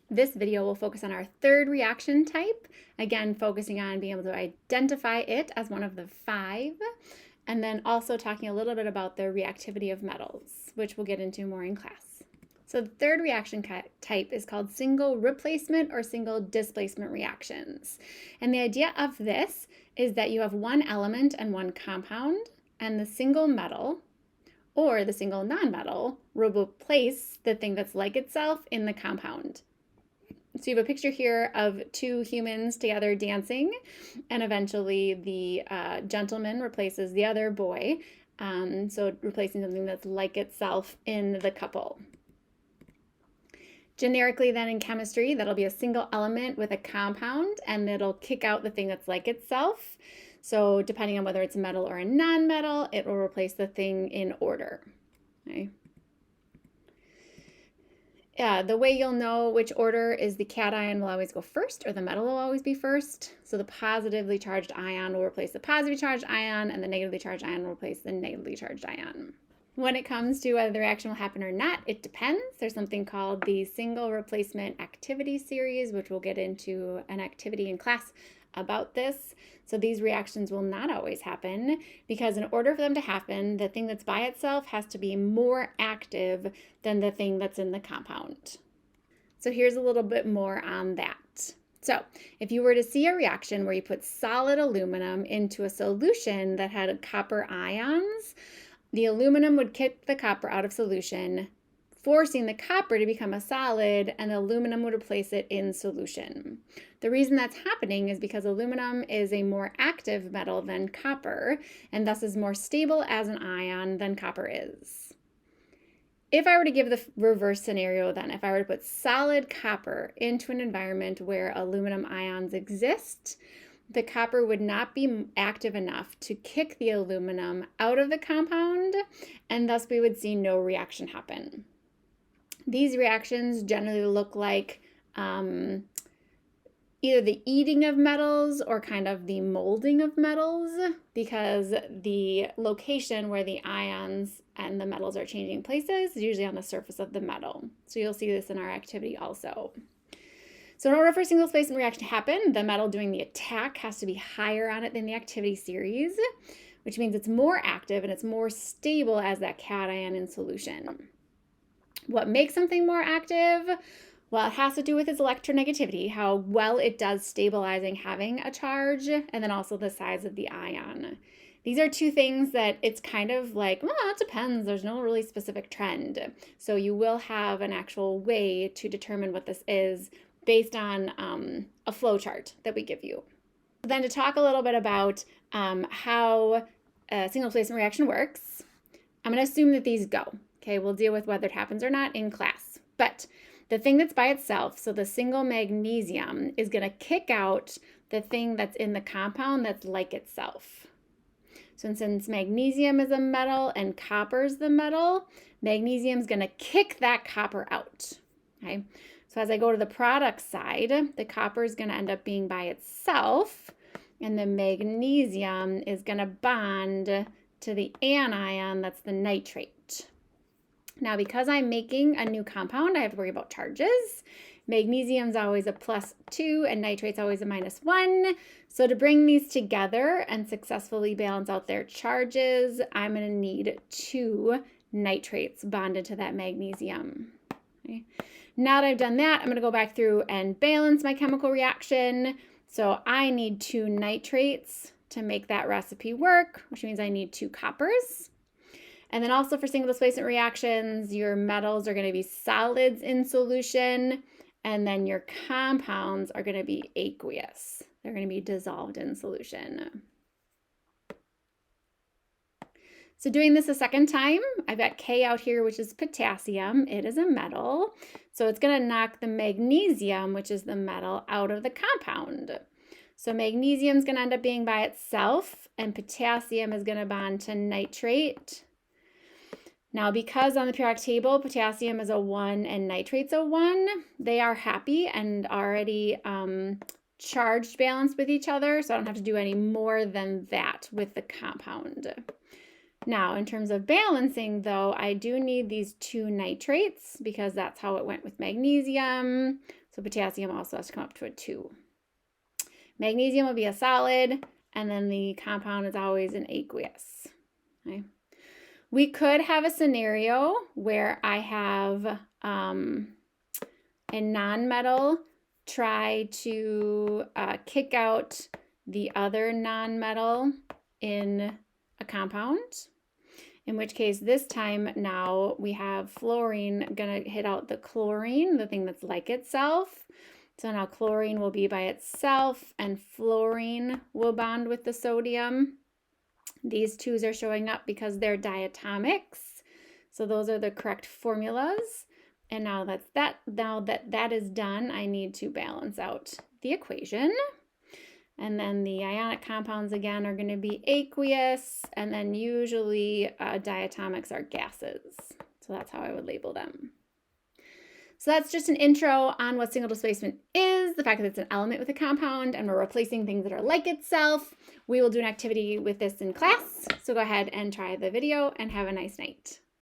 This video will focus on our third reaction type, again focusing on being able to identify it as one of the 5, and then also talking a little bit about the reactivity of metals, which we'll get into more in class. So the third reaction type is called single replacement or single displacement reactions. And the idea of this is that you have one element and one compound, and the single metal or the single nonmetal will replace the thing that's like itself in the compound. So you have a picture here of 2 humans together dancing, and eventually the gentleman replaces the other boy, so replacing something that's like itself in the couple. Generically then in chemistry, that'll be a single element with a compound, and it'll kick out the thing that's like itself. So depending on whether it's a metal or a non-metal, it will replace the thing in order. Okay. The way you'll know which order is the cation will always go first, or the metal will always be first. So the positively charged ion will replace the positively charged ion, and the negatively charged ion will replace the negatively charged ion. When it comes to whether the reaction will happen or not, it depends. There's something called the single replacement activity series, which we'll get into an activity in class about this. So these reactions will not always happen, because in order for them to happen, the thing that's by itself has to be more active than the thing that's in the compound. So here's a little bit more on that. So if you were to see a reaction where you put solid aluminum into a solution that had copper ions, the aluminum would kick the copper out of solution, forcing the copper to become a solid, and the aluminum would replace it in solution. The reason that's happening is because aluminum is a more active metal than copper, and thus is more stable as an ion than copper is. If I were to give the reverse scenario then, if I were to put solid copper into an environment where aluminum ions exist, the copper would not be active enough to kick the aluminum out of the compound, and thus we would see no reaction happen. These reactions generally look like either the eating of metals or kind of the molding of metals, because the location where the ions and the metals are changing places is usually on the surface of the metal. So you'll see this in our activity also. So in order for a single displacement reaction to happen, the metal doing the attack has to be higher on it than the activity series, which means it's more active and it's more stable as that cation in solution. What makes something more active? Well, it has to do with its electronegativity, how well it does stabilizing having a charge, and then also the size of the ion. These are 2 things that it's kind of like, well, it depends. There's no really specific trend. So you will have an actual way to determine what this is based on a flow chart that we give you. Then to talk a little bit about how a single displacement reaction works, I'm going to assume that these go. Okay, we'll deal with whether it happens or not in class. But the thing that's by itself, so the single magnesium, is going to kick out the thing that's in the compound that's like itself. So since magnesium is a metal and copper is the metal, magnesium is going to kick that copper out. Okay. So as I go to the product side, the copper is going to end up being by itself, and the magnesium is going to bond to the anion, that's the nitrate. Now, because I'm making a new compound, I have to worry about charges. Magnesium is always a +2 and nitrate's always a -1. So to bring these together and successfully balance out their charges, I'm going to need 2 nitrates bonded to that magnesium. Okay. Now that I've done that, I'm going to go back through and balance my chemical reaction. So I need 2 nitrates to make that recipe work, which means I need 2 coppers. And then also for single displacement reactions, your metals are going to be solids in solution, and then your compounds are going to be aqueous. They're going to be dissolved in solution. So doing this a second time, I've got K out here, which is potassium. It is a metal. So it's going to knock the magnesium, which is the metal, out of the compound. So magnesium is going to end up being by itself, and potassium is going to bond to nitrate. Now, because on the periodic table, potassium is a 1 and nitrate's a 1, they are happy and already charged balanced with each other, so I don't have to do any more than that with the compound. Now, in terms of balancing, though, I do need these 2 nitrates because that's how it went with magnesium. So potassium also has to come up to a 2. Magnesium will be a solid, and then the compound is always an aqueous. Okay. We could have a scenario where I have a nonmetal try to kick out the other nonmetal in a compound, in which case this time now we have fluorine going to hit out the chlorine, the thing that's like itself. So now chlorine will be by itself and fluorine will bond with the sodium. These 2's are showing up because they're diatomics. So those are the correct formulas. And now that is done, I need to balance out the equation. And then the ionic compounds again are going to be aqueous, and then usually diatomics are gases. So that's how I would label them. So that's just an intro on what single displacement is, the fact that it's an element with a compound, and we're replacing things that are like itself. We will do an activity with this in class, so go ahead and try the video and have a nice night.